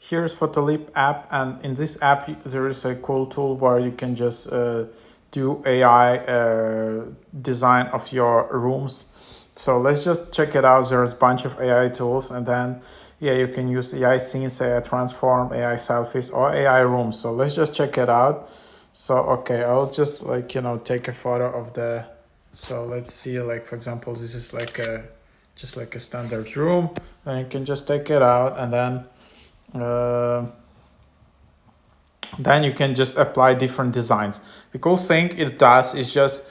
Here's Photoleap app, and in this app there is a cool tool where you can just do AI design of your rooms. So let's just check it out. There's a bunch of AI tools, and then yeah, you can use AI scenes, AI transform, AI selfies, or AI rooms. So let's just check it out. So okay, I'll just take a photo of the. So let's see, like for example, this is like a just like a standard room. Then you can just take it out, and then you can just apply different designs. The cool thing it does is just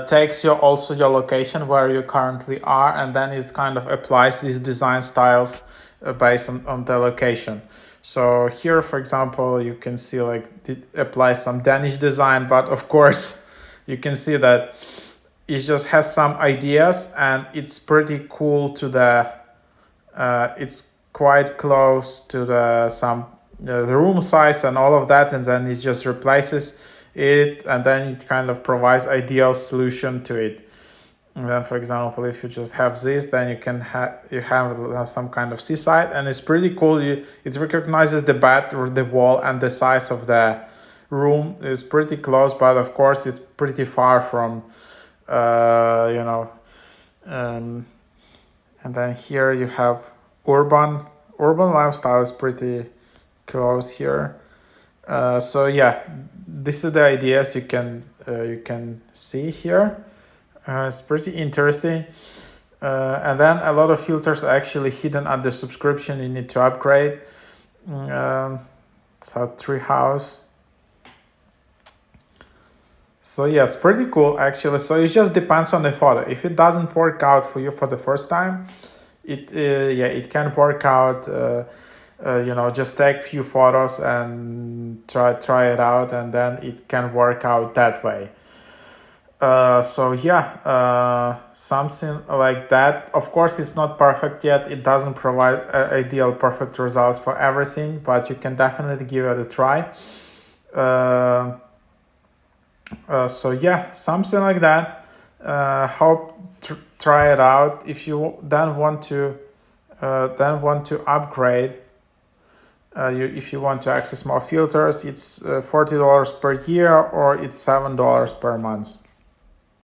takes your location where you currently are, and then it kind of applies these design styles based on the location. So here, for example, you can see like it applies some Danish design, but of course you can see that it just has some ideas, and it's pretty cool to the it's quite close to the room size and all of that, and then it just replaces it, and then it kind of provides ideal solution to it. And then, for example, if you just have this, then you can have some kind of seaside, and it's pretty cool. It recognizes the bed or the wall, and the size of the room is pretty close, but of course it's pretty far from um, and then here you have urban lifestyle is pretty close here. So yeah, this is the ideas you can see here. It's pretty interesting. And then a lot of filters are actually hidden at the subscription. You need to upgrade. So treehouse. So yes, pretty cool actually. So it just depends on the photo. If it doesn't work out for you for the first time, it can work out. Just take few photos and try it out, and then it can work out that way. Something like that. Of course, it's not perfect yet. It doesn't provide ideal perfect results for everything, but you can definitely give it a try. Something like that. Hope try it out. If you then want to upgrade, if you want to access more filters, it's $40 per year, or it's $7 per month.